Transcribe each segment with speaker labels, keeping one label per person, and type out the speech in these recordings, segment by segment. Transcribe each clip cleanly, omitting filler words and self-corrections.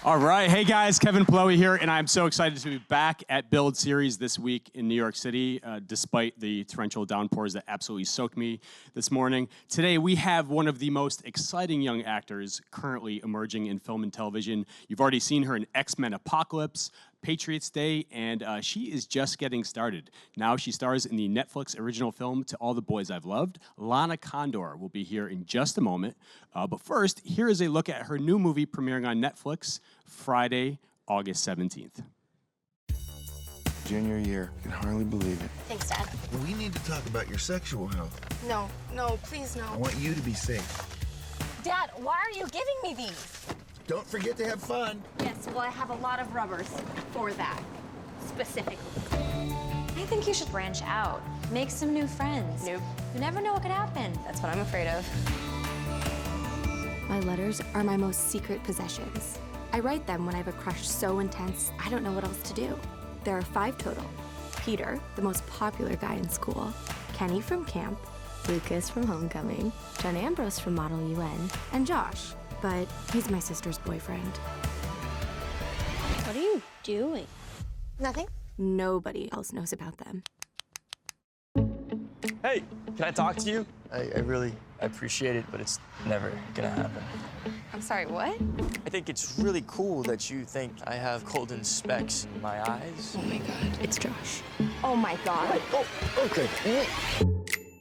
Speaker 1: All right. Hey, guys. Kevin Plowy here, and I'm so excited to be back at Build Series this week in New York City, despite the torrential downpours that absolutely soaked me this morning. Today, we have one of the most exciting young actors currently emerging in film and television. You've already seen her in X-Men Apocalypse, Patriots Day, and she is just getting started. Now she stars in the Netflix original film To All the Boys I've Loved. Lana Condor will be here in just a moment. But first, here is a look at her new movie premiering on Netflix Friday, August 17th.
Speaker 2: Junior year. I can hardly believe it.
Speaker 3: Thanks, Dad.
Speaker 2: We need to talk about your sexual health.
Speaker 3: No, please no.
Speaker 2: I want you to be safe.
Speaker 3: Dad, why are you giving me these?
Speaker 2: Don't forget to have fun.
Speaker 3: Yes, well, I have a lot of rubbers for that, specifically.
Speaker 4: I think you should branch out. Make some new friends.
Speaker 3: Nope.
Speaker 4: You never know what could happen.
Speaker 3: That's what I'm afraid of.
Speaker 5: My letters are my most secret possessions. I write them when I have a crush so intense, I don't know what else to do. There are 5 total. Peter, the most popular guy in school, Kenny from camp, Lucas from homecoming, John Ambrose from Model UN, and Josh, but he's my sister's boyfriend.
Speaker 4: What are you doing?
Speaker 3: Nothing?
Speaker 5: Nobody else knows about them.
Speaker 6: Hey, can I talk to you? I really appreciate it, but it's never gonna happen.
Speaker 3: I'm sorry, what?
Speaker 6: I think it's really cool that you think I have golden specks in my eyes.
Speaker 5: Oh my God, it's Josh.
Speaker 3: Oh my God.
Speaker 6: Oh, okay.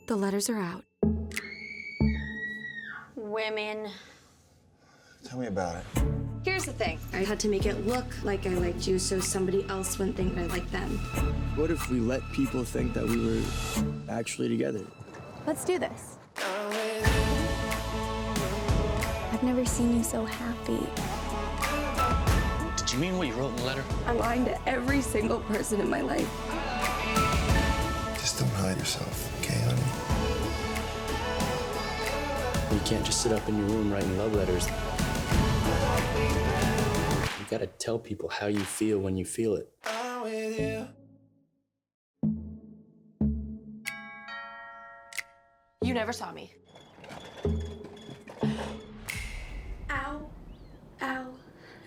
Speaker 5: The letters are out.
Speaker 4: Women.
Speaker 2: Tell me about it.
Speaker 3: Here's the thing.
Speaker 5: I had to make it look like I liked you so somebody else wouldn't think I liked them.
Speaker 7: What if we let people think that we were actually together?
Speaker 5: Let's do this. I've never seen you so happy.
Speaker 6: Did you mean what you wrote in the letter?
Speaker 5: I'm lying to every single person in my life.
Speaker 2: Just don't hide yourself, okay, honey?
Speaker 7: You can't just sit up in your room writing love letters. You gotta tell people how you feel when you feel it.
Speaker 3: You never saw me.
Speaker 5: Ow, ow,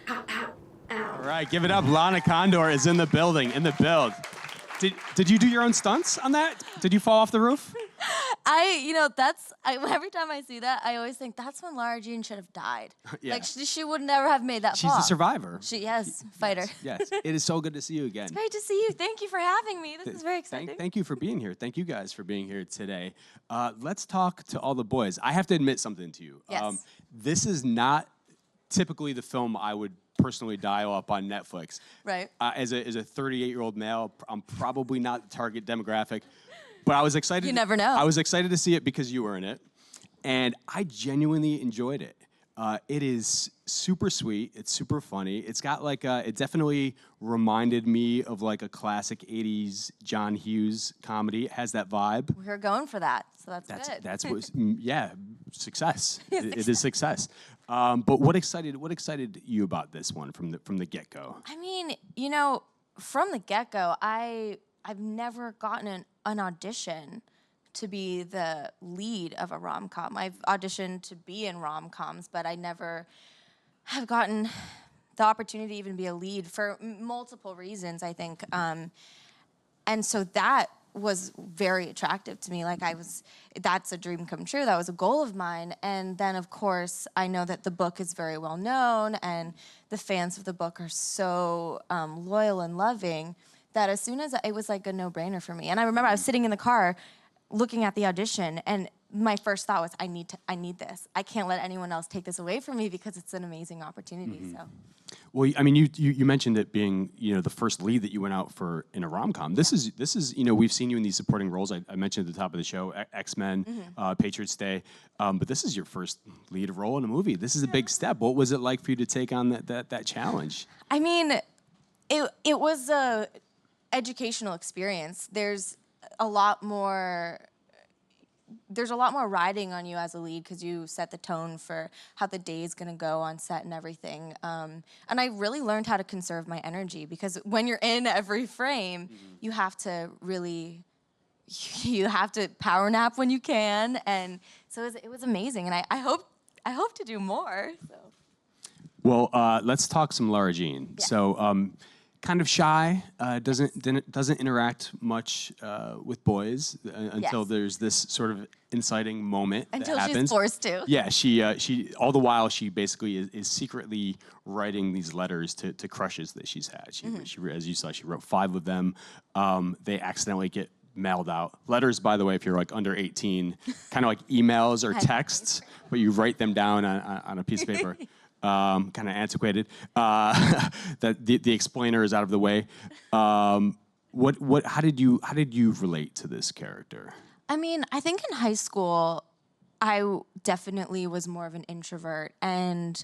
Speaker 5: ow, ow, ow.
Speaker 1: All right, give it up. Lana Condor is in the building, in the build. Did you do your own stunts on that? Did you fall off the roof?
Speaker 8: Every time I see that, I always think that's when Lara Jean should have died.
Speaker 1: Yeah.
Speaker 8: Like, she would never have made that
Speaker 1: She's
Speaker 8: fall.
Speaker 1: the survivor.
Speaker 8: Yes, fighter.
Speaker 1: Yes, it is so good to see you again.
Speaker 8: It's great to see you. Thank you for having me. This is very exciting.
Speaker 1: Thank you for being here. Thank you guys for being here today. Let's talk To All the Boys. I have to admit something to you.
Speaker 8: Yes.
Speaker 1: This is not typically the film I would personally dial up on Netflix.
Speaker 8: Right.
Speaker 1: As a 38-year-old male, I'm probably not the target demographic. But I was excited.
Speaker 8: You never know.
Speaker 1: I was excited to see it because you were in it, and I genuinely enjoyed it. It is super sweet. It's super funny. It's got like it definitely reminded me of like a classic '80s John Hughes comedy. It has that vibe.
Speaker 8: We're going for that, so that's good.
Speaker 1: That's what. Yeah, success. It is success. But what excited you about this one from the get-go?
Speaker 8: I mean, from the get-go, I've never gotten an audition to be the lead of a rom-com. I've auditioned to be in rom-coms, but I never have gotten the opportunity to even be a lead for multiple reasons, I think. And so that was very attractive to me. That's a dream come true. That was a goal of mine. And then, of course, I know that the book is very well known, and the fans of the book are so loyal and loving that as soon as it was like a no-brainer for me. And I remember I was sitting in the car looking at the audition, and my first thought was, I need this. I can't let anyone else take this away from me because it's an amazing opportunity.
Speaker 1: Mm-hmm.
Speaker 8: So.
Speaker 1: Well, I mean, you mentioned it being the first lead that you went out for in a rom-com. This is we've seen you in these supporting roles. I mentioned at the top of the show, X-Men, Patriots Day, but this is your first lead role in a movie. This is a big step. What was it like for you to take on that challenge?
Speaker 8: I mean, it was a educational experience. There's a lot more riding on you as a lead because you set the tone for how the day is going to go on set and everything. And I really learned how to conserve my energy because when you're in every frame, you have to power nap when you can. And so it was amazing. And I hope to do more. So.
Speaker 1: Well, let's talk some Lara Jean.
Speaker 8: Yeah.
Speaker 1: So, kind of shy, doesn't interact much with boys until
Speaker 8: Yes.
Speaker 1: there's this sort of inciting moment
Speaker 8: Until
Speaker 1: that
Speaker 8: she's
Speaker 1: happens.
Speaker 8: forced to.
Speaker 1: Yeah, she all the while she basically is secretly writing these letters to crushes that she's had. She, as you saw, she wrote 5 of them. They accidentally get mailed out. Letters, by the way, if you're like under 18, kind of like emails or texts, but you write them down on a piece of paper. Kind of antiquated. That the explainer is out of the way. How did you relate to this character?
Speaker 8: I mean, I think in high school, I definitely was more of an introvert. And,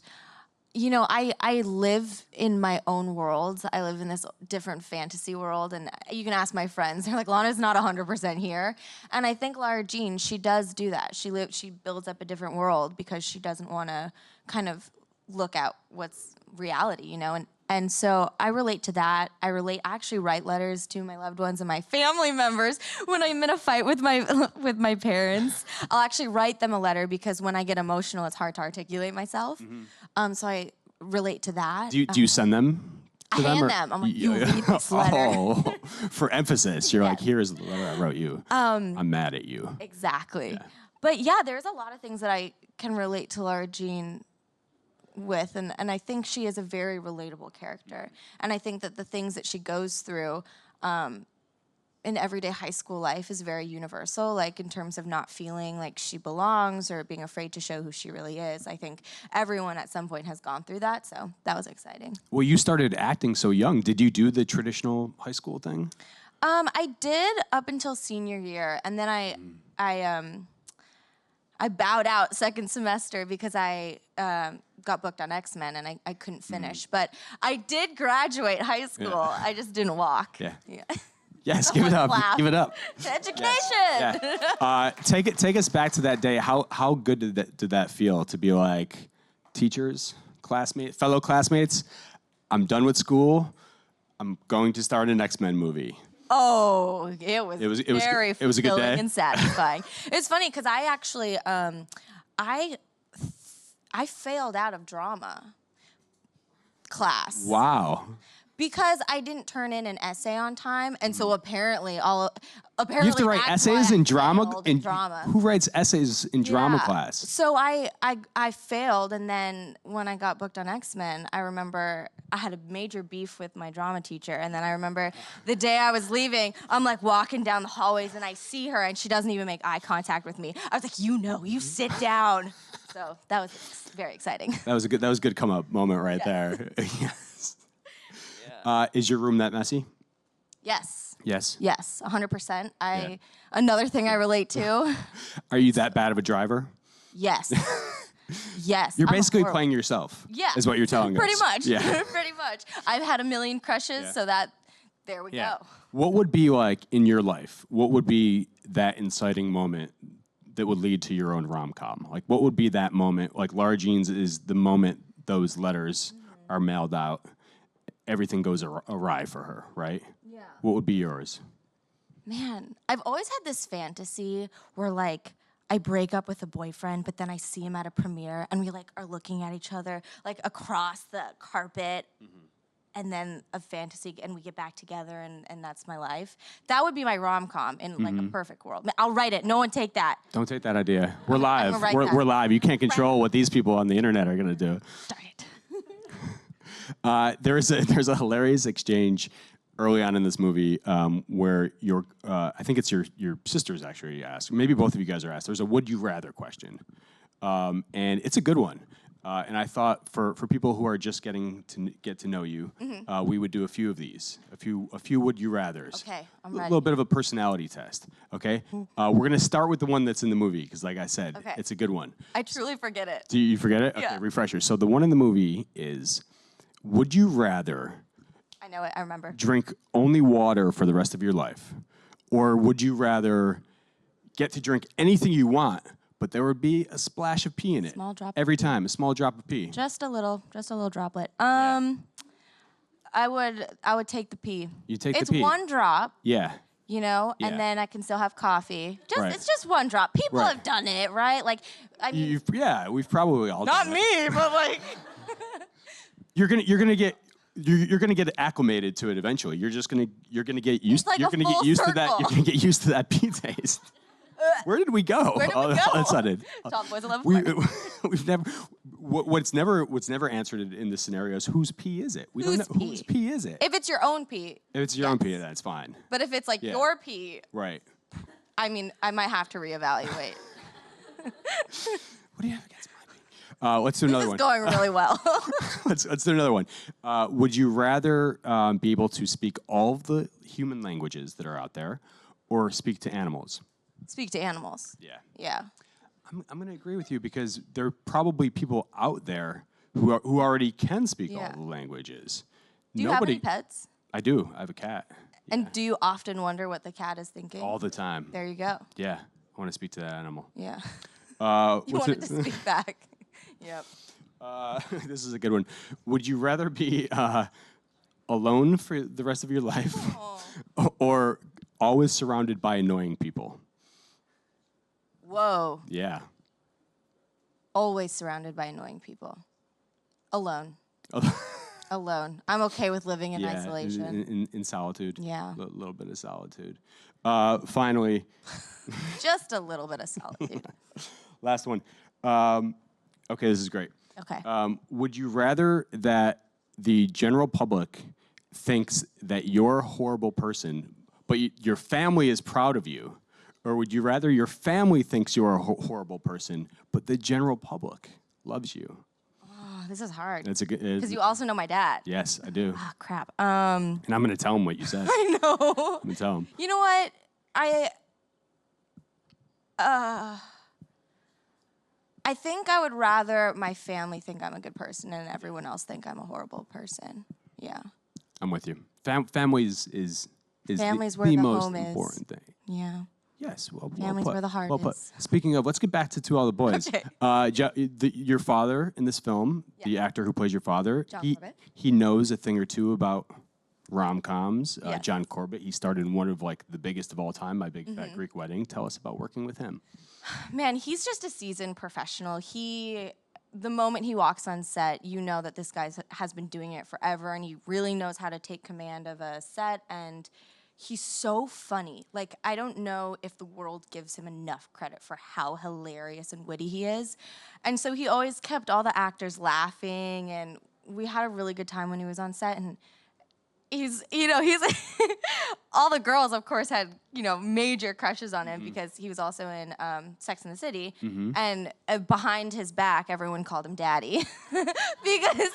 Speaker 8: you know, I live in my own world. I live in this different fantasy world. And you can ask my friends. They're like, Lana's not 100% here. And I think Lara Jean, she does do that. She builds up a different world because she doesn't want to kind of look at what's reality, you know? And so I relate to that. I actually write letters to my loved ones and my family members when I'm in a fight with my parents. I'll actually write them a letter because when I get emotional, it's hard to articulate myself. So I relate to that.
Speaker 1: Do you send them to
Speaker 8: I
Speaker 1: them?
Speaker 8: hand them. I'm like, you read this letter.
Speaker 1: Oh, for emphasis, you're like, here's the letter I wrote you. I'm mad at you.
Speaker 8: Exactly.
Speaker 1: Yeah.
Speaker 8: But yeah, there's a lot of things that I can relate to Lara Jean with, and I think she is a very relatable character. And I think that the things that she goes through in everyday high school life is very universal, like in terms of not feeling like she belongs or being afraid to show who she really is. I think everyone at some point has gone through that, so that was exciting.
Speaker 1: Well, you started acting so young. Did you do the traditional high school thing?
Speaker 8: I did up until senior year, and then I bowed out second semester because I got booked on X-Men and I couldn't finish. But I did graduate high school.
Speaker 1: Yeah.
Speaker 8: I just didn't walk.
Speaker 1: Yeah. Yes, give it up.
Speaker 8: Laugh.
Speaker 1: Give it up.
Speaker 8: Education.
Speaker 1: Yeah. Take us back to that day. How good did that feel to be like, teachers, fellow classmates, I'm done with school. I'm going to start an X-Men movie.
Speaker 8: Oh, it was very
Speaker 1: it was a good
Speaker 8: fulfilling
Speaker 1: day.
Speaker 8: and satisfying. It's funny because I actually I failed out of drama class.
Speaker 1: Wow.
Speaker 8: Because I didn't turn in an essay on time, and so apparently
Speaker 1: You have to write
Speaker 8: that's
Speaker 1: essays
Speaker 8: why I
Speaker 1: in drama.
Speaker 8: failed in drama.
Speaker 1: Who writes essays in drama
Speaker 8: Yeah.
Speaker 1: class?
Speaker 8: So I failed, and then when I got booked on X-Men, I remember I had a major beef with my drama teacher, and then I remember the day I was leaving, I'm like walking down the hallways, and I see her, and she doesn't even make eye contact with me. I was like, you sit down. So that was very exciting.
Speaker 1: That was a good come up moment right there. Yes. Is your room that messy?
Speaker 8: Yes.
Speaker 1: Yes.
Speaker 8: Yes, 100%. Another thing I relate to.
Speaker 1: Are you that bad of a driver?
Speaker 8: Yes. Yes.
Speaker 1: You're
Speaker 8: I'm
Speaker 1: basically
Speaker 8: horrible.
Speaker 1: playing yourself.
Speaker 8: Yeah.
Speaker 1: Is what you're telling us.
Speaker 8: Pretty much.
Speaker 1: Yeah.
Speaker 8: Pretty much. I've had a million crushes,
Speaker 1: Yeah.
Speaker 8: so there we
Speaker 1: Yeah.
Speaker 8: go.
Speaker 1: What would be like in your life? What would be that inciting moment that would lead to your own rom-com? Like, what would be that moment? Like, Lara Jean's is the moment those letters are mailed out. Everything goes awry for her, right?
Speaker 8: Yeah.
Speaker 1: What would be yours?
Speaker 8: Man, I've always had this fantasy where like I break up with a boyfriend, but then I see him at a premiere and we like are looking at each other like across the carpet. And then a fantasy, and we get back together, and that's my life. That would be my rom-com in like a perfect world. I'll write it. No one take that.
Speaker 1: Don't take that idea. We're
Speaker 8: I'm
Speaker 1: live.
Speaker 8: gonna write
Speaker 1: We're,
Speaker 8: that.
Speaker 1: we're live. You can't control what these people on the internet are going to do.
Speaker 8: Darn it.
Speaker 1: There's a hilarious exchange early on in this movie where I think it's your sisters actually asked. Maybe both of you guys are asked. There's a would you rather question, and it's a good one. And I thought for people who are just getting to get to know you, we would do a few of these, a few would you rathers.
Speaker 8: Okay, I'm
Speaker 1: A
Speaker 8: ready.
Speaker 1: little bit of a personality test. Okay, we're gonna start with the one that's in the movie because, like I said,
Speaker 8: Okay.
Speaker 1: it's a good one.
Speaker 8: I truly forget it.
Speaker 1: Do you forget it?
Speaker 8: Yeah.
Speaker 1: Okay, refresher. So the one in the movie is, would you rather
Speaker 8: I know it. I remember.
Speaker 1: drink only water for the rest of your life, or would you rather get to drink anything you want, but there would be a splash of pee in it
Speaker 8: Small drop of
Speaker 1: every time, a small drop of pee?
Speaker 8: Just a little droplet. I would take the pee.
Speaker 1: You take the
Speaker 8: it's
Speaker 1: pee.
Speaker 8: one drop,
Speaker 1: Yeah.
Speaker 8: you know,
Speaker 1: Yeah.
Speaker 8: and then I can still have coffee.
Speaker 1: Right.
Speaker 8: It's just one drop. People
Speaker 1: Right.
Speaker 8: have done it, right? Like, I mean,
Speaker 1: We've probably all
Speaker 8: not
Speaker 1: done it.
Speaker 8: me, but like,
Speaker 1: You're gonna get acclimated to it eventually. You're gonna get used.
Speaker 8: like
Speaker 1: You're
Speaker 8: a
Speaker 1: gonna get
Speaker 8: full
Speaker 1: used to that.
Speaker 8: circle.
Speaker 1: You're gonna get used to that pea taste. Where did we go?
Speaker 8: Where did we
Speaker 1: All
Speaker 8: go?
Speaker 1: of a sudden.
Speaker 8: Tall boys 11
Speaker 1: We've never. What's never answered in this scenario is whose pee is it? We don't
Speaker 8: Whose
Speaker 1: know
Speaker 8: pee?
Speaker 1: whose pee is it.
Speaker 8: If it's your own pee.
Speaker 1: If it's your own pee, that's fine.
Speaker 8: But if it's like
Speaker 1: Yeah.
Speaker 8: your pee,
Speaker 1: Right.
Speaker 8: I mean, I might have to reevaluate.
Speaker 1: What do you have against my pee? Let's do another
Speaker 8: This is
Speaker 1: one.
Speaker 8: going really well.
Speaker 1: Let's do another one. Would you rather be able to speak all of the human languages that are out there, or speak to animals?
Speaker 8: Speak to animals.
Speaker 1: Yeah.
Speaker 8: Yeah.
Speaker 1: I'm going to agree with you because there are probably people out there who already can speak all
Speaker 8: Yeah.
Speaker 1: the languages.
Speaker 8: Do you have any pets?
Speaker 1: I do. I have a cat.
Speaker 8: And do you often wonder what the cat is thinking?
Speaker 1: All the time.
Speaker 8: There you go.
Speaker 1: Yeah. I want to speak to that animal.
Speaker 8: Yeah.
Speaker 1: What's
Speaker 8: You wanted to speak back. Yep.
Speaker 1: This is a good one. Would you rather be alone for the rest of your life or always surrounded by annoying people?
Speaker 8: Whoa.
Speaker 1: Yeah.
Speaker 8: Always surrounded by annoying people. Alone. Alone. I'm okay with living in isolation.
Speaker 1: In solitude.
Speaker 8: Yeah.
Speaker 1: A little bit of solitude. Finally,
Speaker 8: Just a little bit of solitude.
Speaker 1: last one. Okay, this is great.
Speaker 8: Okay.
Speaker 1: Would you rather that the general public thinks that you're a horrible person, but your family is proud of you? Or would you rather your family thinks you're a horrible person, but the general public loves you?
Speaker 8: Oh, this is hard.
Speaker 1: That's a good.
Speaker 8: Because you also know my dad.
Speaker 1: Yes, I do.
Speaker 8: Oh, crap.
Speaker 1: And I'm going to tell him what you said.
Speaker 8: I know.
Speaker 1: I'm going to tell him.
Speaker 8: You know what? I think I would rather my family think I'm a good person and everyone else think I'm a horrible person. Yeah.
Speaker 1: I'm with you. Family is
Speaker 8: Family's
Speaker 1: the,
Speaker 8: where
Speaker 1: the
Speaker 8: the
Speaker 1: most
Speaker 8: home is.
Speaker 1: important thing.
Speaker 8: Yeah.
Speaker 1: Yes, well
Speaker 8: Family's
Speaker 1: put.
Speaker 8: where the heart
Speaker 1: well put.
Speaker 8: is.
Speaker 1: Speaking of, let's get back to All the Boys.
Speaker 8: Okay.
Speaker 1: Your father in this film, the actor who plays your father,
Speaker 8: John Corbett.
Speaker 1: he knows a thing or two about rom-coms.
Speaker 8: Yeah.
Speaker 1: John Corbett, he starred in one of like the biggest of all time, My Big Fat Greek Wedding. Tell us about working with him.
Speaker 8: Man, he's just a seasoned professional. The moment he walks on set, you know that this guy has been doing it forever and he really knows how to take command of a set, and he's so funny. Like, I don't know if the world gives him enough credit for how hilarious and witty he is. And so he always kept all the actors laughing, and we had a really good time when he was on set. And he's all the girls, of course, had, major crushes on him because he was also in Sex and the City. And behind his back, everyone called him Daddy because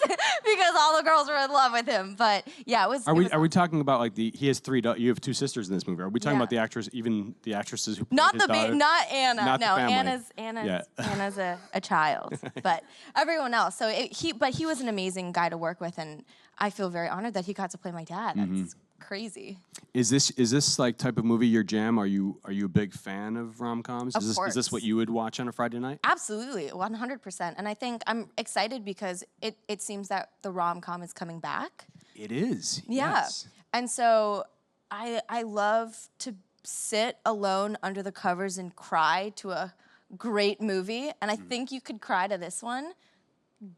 Speaker 8: all the girls were in love with him. But yeah, it was.
Speaker 1: Are we talking about like he has you have two sisters in this movie? Are we talking
Speaker 8: Yeah.
Speaker 1: about the actors, even the actresses who played
Speaker 8: Not
Speaker 1: his daughter?
Speaker 8: not Anna.
Speaker 1: Not the
Speaker 8: No,
Speaker 1: family.
Speaker 8: Anna's a child, but everyone else. So he was an amazing guy to work with, and I feel very honored that he got to play my dad. That's crazy.
Speaker 1: Is this like type of movie your jam? Are you a big fan of rom-coms?
Speaker 8: Of
Speaker 1: Is
Speaker 8: course.
Speaker 1: this what you would watch on a Friday night?
Speaker 8: Absolutely, 100%. And I think I'm excited because it seems that the rom-com is coming back.
Speaker 1: It is.
Speaker 8: Yeah.
Speaker 1: Yes.
Speaker 8: And so I love to sit alone under the covers and cry to a great movie. And I think you could cry to this one.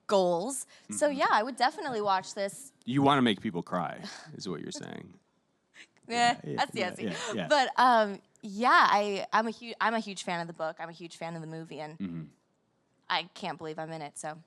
Speaker 8: Goals. So yeah, I would definitely watch this.
Speaker 1: You want to make people cry, is what you're saying.
Speaker 8: That's
Speaker 1: yeah,
Speaker 8: yes.
Speaker 1: yeah.
Speaker 8: But I'm a huge fan of the book. I'm a huge fan of the movie, and I can't believe I'm in it. So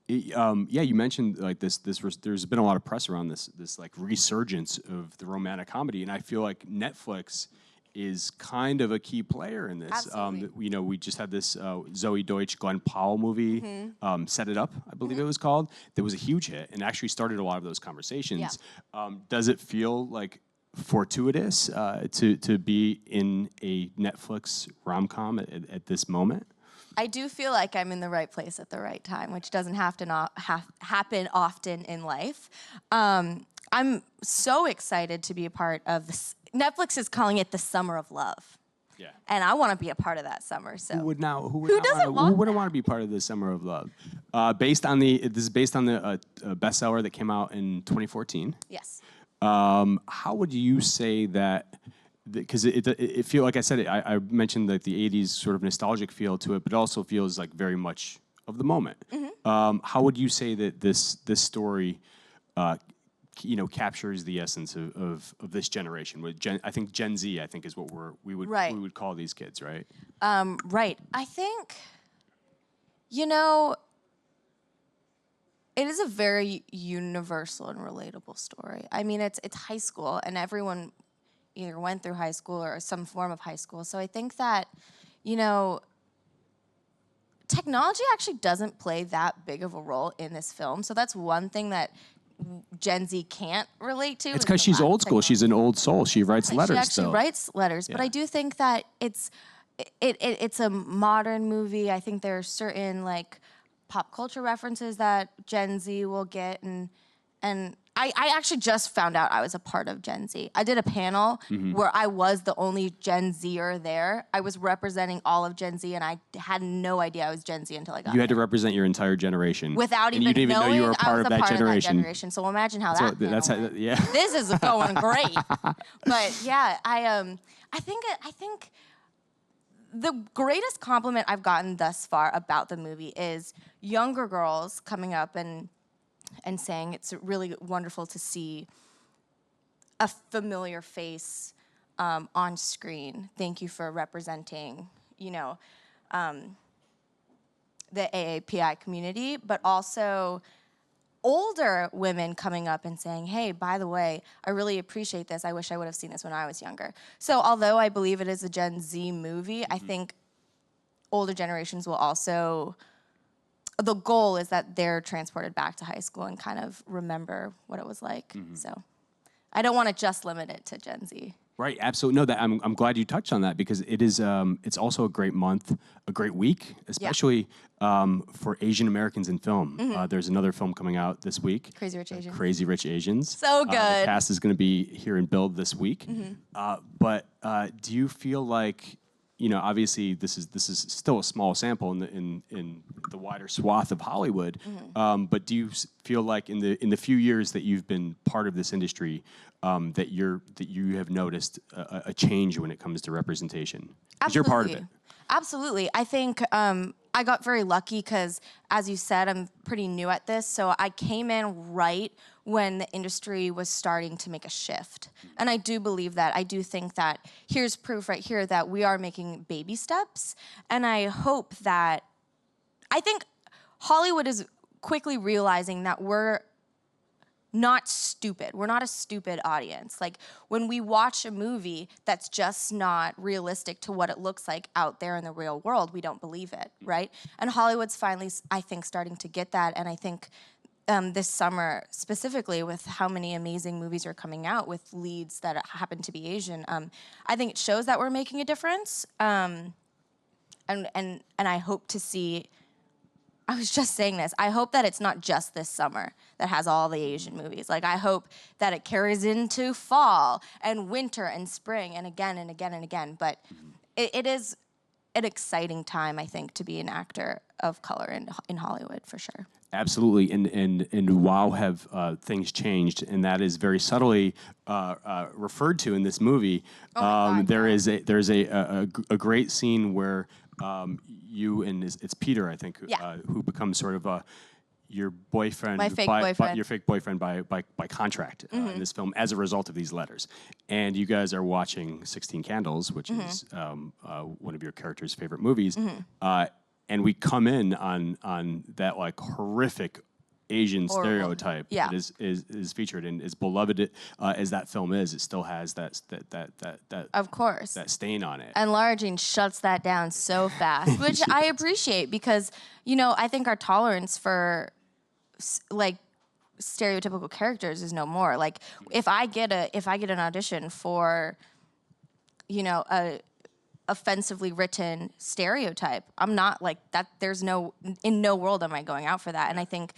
Speaker 1: You mentioned like there's been a lot of press around this like resurgence of the romantic comedy, and I feel like Netflix is kind of a key player in this.
Speaker 8: Absolutely.
Speaker 1: We just had this Zoe Deutsch, Glenn Powell movie, Set It Up, I believe it was called. That was a huge hit and actually started a lot of those conversations.
Speaker 8: Yeah.
Speaker 1: Does it feel like fortuitous to be in a Netflix rom-com at this moment?
Speaker 8: I do feel like I'm in the right place at the right time, which doesn't have to happen often in life. I'm so excited to be a part of this. Netflix is calling it the Summer of Love.
Speaker 1: Yeah.
Speaker 8: And I want to be a part of that summer. So
Speaker 1: Who wouldn't
Speaker 8: doesn't want
Speaker 1: want to be part of the Summer of Love? This is based on the bestseller that came out in 2014.
Speaker 8: yes.
Speaker 1: How would you say that? Because it feel like I said I mentioned that the 80s sort of nostalgic feel to it, but it also feels like very much of the moment. How would you say that this story, captures the essence of this generation? I think Gen Z, I think, is what we would call these kids, right?
Speaker 8: Right. I think, it is a very universal and relatable story. I mean, it's high school, and everyone either went through high school or some form of high school. So I think that, technology actually doesn't play that big of a role in this film. So that's one thing that Gen Z can't relate to.
Speaker 1: It's because she's old school. She's an old soul. She writes letters.
Speaker 8: She actually writes letters. But I do think that it's a modern movie. I think there are certain pop culture references that Gen Z will get, and I actually just found out I was a part of Gen Z. I did a panel where I was the only Gen Zer there. I was representing all of Gen Z, and I had no idea I was Gen Z until I got
Speaker 1: You had to
Speaker 8: there.
Speaker 1: represent your entire generation.
Speaker 8: Without
Speaker 1: and
Speaker 8: even
Speaker 1: you didn't even
Speaker 8: knowing
Speaker 1: know you were a
Speaker 8: I
Speaker 1: part
Speaker 8: was
Speaker 1: of
Speaker 8: a
Speaker 1: that
Speaker 8: part
Speaker 1: generation.
Speaker 8: of that generation. So imagine how that
Speaker 1: That's how,
Speaker 8: went.
Speaker 1: yeah.
Speaker 8: This is going great. But yeah, I think the greatest compliment I've gotten thus far about the movie is younger girls coming up and saying it's really wonderful to see a familiar face on screen. Thank you for representing, the AAPI community, but also older women coming up and saying, hey, by the way, I really appreciate this. I wish I would have seen this when I was younger. So although I believe it is a Gen Z movie, I think older generations will also, the goal is that they're transported back to high school and kind of remember what it was like. So I don't want to just limit it to Gen Z.
Speaker 1: Right, absolutely. No, I'm glad you touched on that because it is. It's also a great month, a great week, especially for Asian Americans in film. There's another film coming out this week.
Speaker 8: Crazy Rich Asians.
Speaker 1: Crazy Rich Asians.
Speaker 8: So good.
Speaker 1: The cast is going to be here in Build this week. But do you feel like, obviously this is still a small sample in the wider swath of Hollywood. But do you feel like in the few years that you've been part of this industry, that you have noticed a change when it comes to representation? 'Cause you're part of it.
Speaker 8: Absolutely. I think I got very lucky because, as you said, I'm pretty new at this. So I came in right when the industry was starting to make a shift. And I do believe that. I do think that here's proof right here that we are making baby steps. And I hope that, I think Hollywood is quickly realizing that we're not stupid. We're not a stupid audience. Like, when we watch a movie that's just not realistic to what it looks like out there in the real world, we don't believe it, right? And Hollywood's finally, I think, starting to get that. And I think this summer, specifically with how many amazing movies are coming out with leads that happen to be Asian, I think it shows that we're making a difference. And I hope to see, I was just saying this, I hope that it's not just this summer that has all the Asian movies. Like, I hope that it carries into fall and winter and spring and again and again and again. But it is an exciting time, I think, to be an actor of color in Hollywood, for sure.
Speaker 1: Absolutely, and wow, have things changed, and that is very subtly referred to in this movie. There's a great scene where you and it's Peter, I think, who becomes sort of your boyfriend,
Speaker 8: my fake boyfriend,
Speaker 1: your fake boyfriend by contract in this film as a result of these letters. And you guys are watching 16 Candles, which is one of your character's favorite movies. And we come in on that like horrific Asian stereotype that is featured, and as beloved as that film is, it still has that
Speaker 8: of course,
Speaker 1: that stain on it.
Speaker 8: And Lara Jean shuts that down so fast, which I appreciate because I think our tolerance for like stereotypical characters is no more. Like, if I get an audition for a offensively written stereotype, I'm not like that. In no world am I going out for that. And I think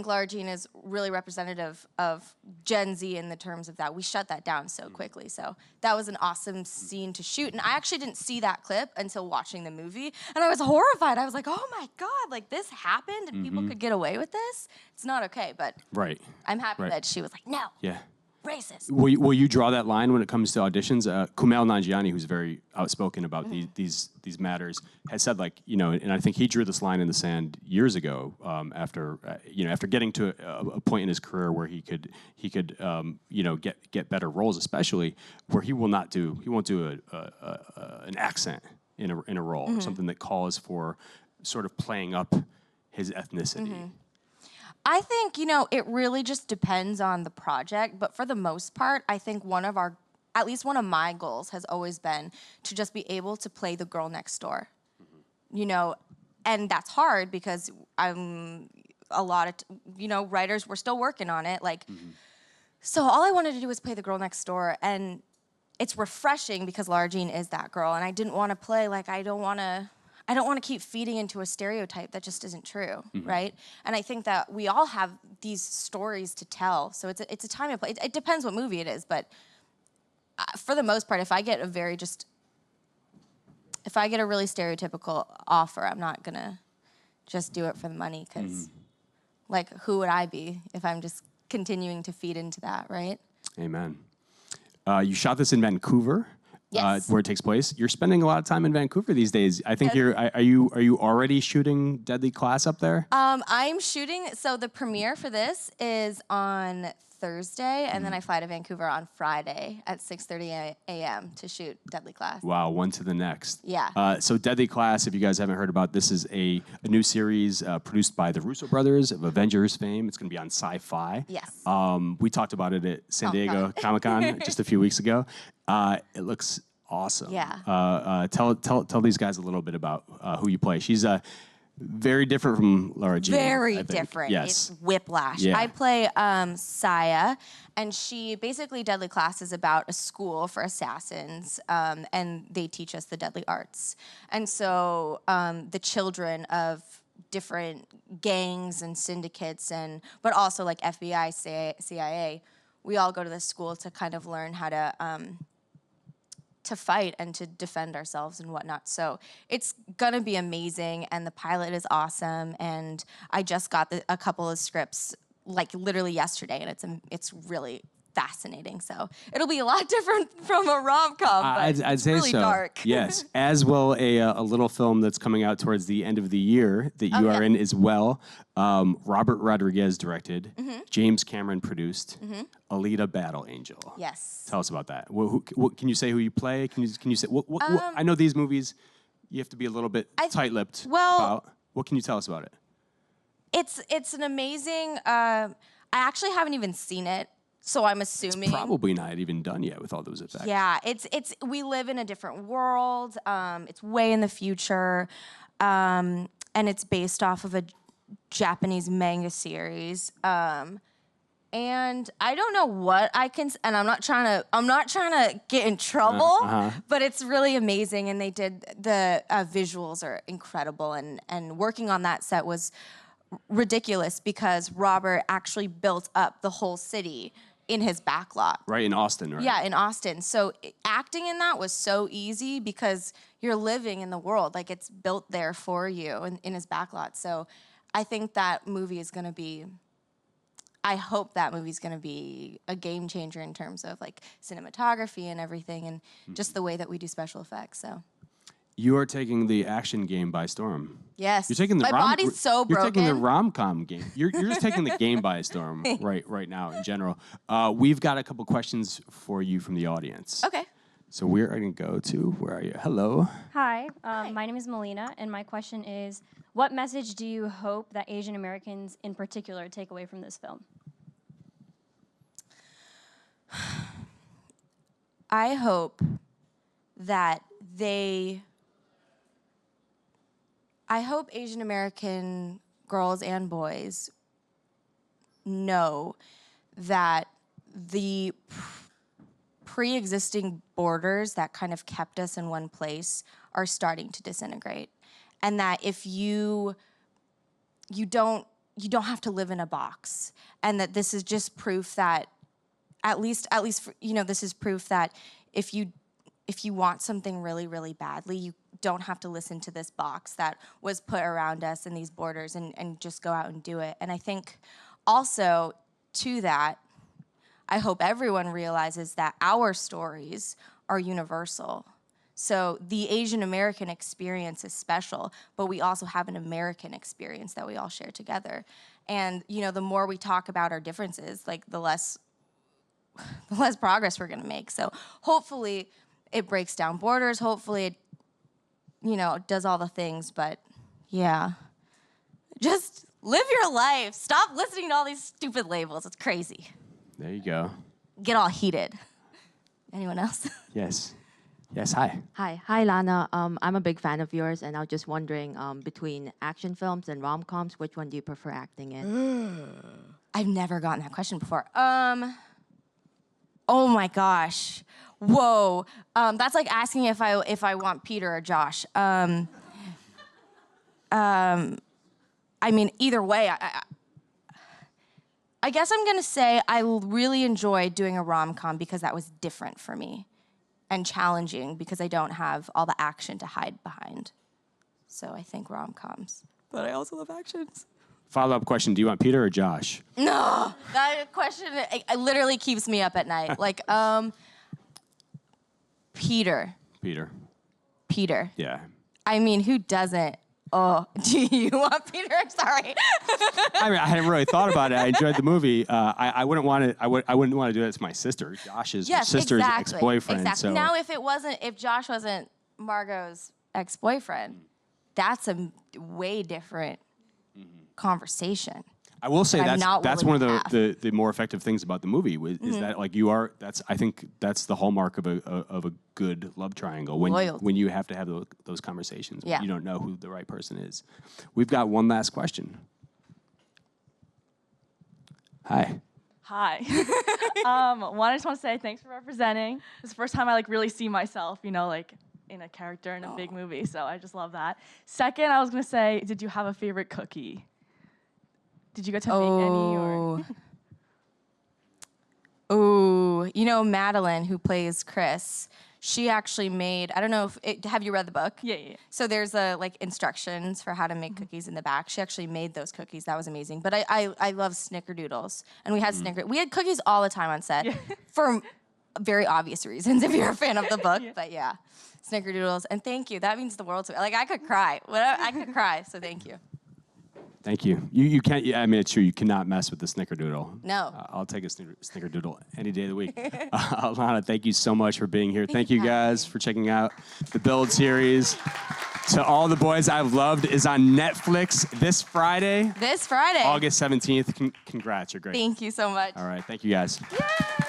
Speaker 8: Lara Jean is really representative of Gen Z in the terms of that. We shut that down so quickly. So that was an awesome scene to shoot. And I actually didn't see that clip until watching the movie. And I was horrified. I was like, oh my God, like, this happened and people could get away with this? It's not okay, but
Speaker 1: right.
Speaker 8: I'm happy that she was like, no.
Speaker 1: Yeah.
Speaker 8: racist.
Speaker 1: Will you draw that line when it comes to auditions? Kumail Nanjiani, who's very outspoken about these matters, has said, like, and I think he drew this line in the sand years ago, after getting to a point in his career where he could get better roles, especially where he won't do an accent in a role, something that calls for sort of playing up his ethnicity.
Speaker 8: I think, it really just depends on the project, but for the most part, I think at least one of my goals has always been to just be able to play the girl next door. And that's hard because writers were still working on it. So all I wanted to do was play the girl next door, and it's refreshing because Lara Jean is that girl, and I didn't want to play I don't want to keep feeding into a stereotype that just isn't true, right? And I think that we all have these stories to tell, so it's a time and place. It depends what movie it is, but for the most part, if I get a really stereotypical offer, I'm not gonna just do it for the money, because who would I be if I'm just continuing to feed into that, right?
Speaker 1: Amen. You shot this in Vancouver.
Speaker 8: Yes.
Speaker 1: Where it takes place. You're spending a lot of time in Vancouver these days. I think are you already shooting Deadly Class up there?
Speaker 8: I'm shooting, so the premiere for this is on Thursday, and then I fly to Vancouver on Friday at 6:30 a.m. to shoot Deadly Class.
Speaker 1: Wow, one to the next.
Speaker 8: Yeah.
Speaker 1: So Deadly Class, if you guys haven't heard about, this is a new series produced by the Russo brothers of Avengers fame. It's going to be on Sci-Fi.
Speaker 8: Yes.
Speaker 1: We talked about it at San Diego Comic-Con just a few weeks ago. It looks awesome.
Speaker 8: Yeah.
Speaker 1: Tell these guys a little bit about who you play. She's very different from Lara Jean.
Speaker 8: Very different.
Speaker 1: Yes.
Speaker 8: It's whiplash.
Speaker 1: Yeah.
Speaker 8: I play Saya, and she basically, Deadly Class is about a school for assassins, and they teach us the deadly arts. And so the children of different gangs and syndicates, but also like FBI, CIA, we all go to this school to kind of learn how to fight and to defend ourselves and whatnot. So it's gonna be amazing, and the pilot is awesome, and I just got a couple of scripts literally yesterday, and it's really fascinating. So it'll be a lot different from a rom-com, but
Speaker 1: I'd say
Speaker 8: really
Speaker 1: so.
Speaker 8: dark.
Speaker 1: Yes, as well a little film that's coming out towards the end of the year that you are in as well. Robert Rodriguez directed, James Cameron produced, Alita: Battle Angel.
Speaker 8: Yes.
Speaker 1: Tell us about that. What can you say who you play? Can you say what I know these movies, you have to be a little bit tight-lipped about. What can you tell us about it?
Speaker 8: It's an amazing. I actually haven't even seen it. So I'm assuming
Speaker 1: It's probably not even done yet with all those effects.
Speaker 8: Yeah, we live in a different world. It's way in the future, and it's based off of a Japanese manga series. And I don't know what I can, and I'm not trying to get in trouble, but it's really amazing. And they did the visuals are incredible, and working on that set was ridiculous because Robert actually built up the whole city in his backlot.
Speaker 1: Right, in Austin, right?
Speaker 8: Yeah, in Austin. So acting in that was so easy because you're living in the world. It's built there for you in his backlot. So I think that movie is going to be, I hope that movie's going to be a game changer in terms of cinematography and everything, and just the way that we do special effects. So
Speaker 1: you are taking the action game by storm.
Speaker 8: yes,
Speaker 1: You're taking the
Speaker 8: my body's so broken.
Speaker 1: You're taking the rom-com game. You're just taking the game by storm right now in general. We've got a couple questions for you from the audience.
Speaker 8: Okay.
Speaker 1: So we're going to go to, where are you? Hello.
Speaker 9: Hi, my name is Melina, and my question is, what message do you hope that Asian Americans in particular take away from this film?
Speaker 8: I hope that I hope Asian American girls and boys know that the pre-existing borders that kind of kept us in one place are starting to disintegrate, and that if you don't have to live in a box, and that this is just proof that at least this is proof that if you want something really, really badly, you don't have to listen to this box that was put around us and these borders and just go out and do it. And I think also to that, I hope everyone realizes that our stories are universal. So the Asian American experience is special, but we also have an American experience that we all share together. And the more we talk about our differences, like the less progress we're gonna make. So hopefully it breaks down borders. Hopefully it, does all the things. But yeah, just live your life. Stop listening to all these stupid labels. It's crazy.
Speaker 1: There you go.
Speaker 8: Get all heated. Anyone else?
Speaker 1: Yes. Yes, hi.
Speaker 10: Hi, Lana. I'm a big fan of yours, and I was just wondering, between action films and rom-coms, which one do you prefer acting in?
Speaker 8: I've never gotten that question before. Oh my gosh. Whoa. That's like asking if I want Peter or Josh. I mean, either way, I guess I'm gonna say I really enjoyed doing a rom-com because that was different for me and challenging because I don't have all the action to hide behind. So I think rom-coms. But I also love actions.
Speaker 1: Follow-up question, do you want Peter or Josh?
Speaker 8: No, that question it literally keeps me up at night. Like, Peter. Peter.
Speaker 1: Yeah.
Speaker 8: I mean, who doesn't? Oh, do you want Peter? Sorry.
Speaker 1: I mean, I hadn't really thought about it. I enjoyed the movie. I wouldn't want to. I wouldn't want to do that to my sister. Josh's sister's ex-boyfriend.
Speaker 8: Exactly.
Speaker 1: So
Speaker 8: Now, if Josh wasn't Margot's ex-boyfriend, that's a way different conversation.
Speaker 1: I will say that's one of
Speaker 8: the
Speaker 1: the more effective things about the movie is that like you are. I think that's the hallmark of a good love triangle when you have to have those conversations.
Speaker 8: Yeah.
Speaker 1: You don't know who the right person is. We've got one last question. Hi.
Speaker 11: Hi. One, I just want to say thanks for representing. It's the first time I really see myself, in a character in a big movie. So I just love that. Second, I was gonna say, did you have a favorite cookie? Did you get to make any or?
Speaker 8: Oh, Madeline, who plays Chris, she actually made, I don't know have you read the book?
Speaker 11: Yeah.
Speaker 8: So there's instructions for how to make cookies in the back. She actually made those cookies. That was amazing. But I love snickerdoodles. And we had we had cookies all the time on set for very obvious reasons if you're a fan of the book. But yeah, snickerdoodles. And thank you. That means the world to me. I could cry. I could cry, so thank you.
Speaker 1: Thank you. You can't. I mean, it's true. You cannot mess with the snickerdoodle.
Speaker 8: No.
Speaker 1: I'll take a snickerdoodle any day of the week. Lana, thank you so much for being here. Thank you guys for checking out the Build series. To All the Boys I've Loved is on Netflix this Friday.
Speaker 8: This Friday.
Speaker 1: August 17th. Congrats. You're great.
Speaker 8: Thank you so much.
Speaker 1: All right. Thank you guys.
Speaker 8: Yay!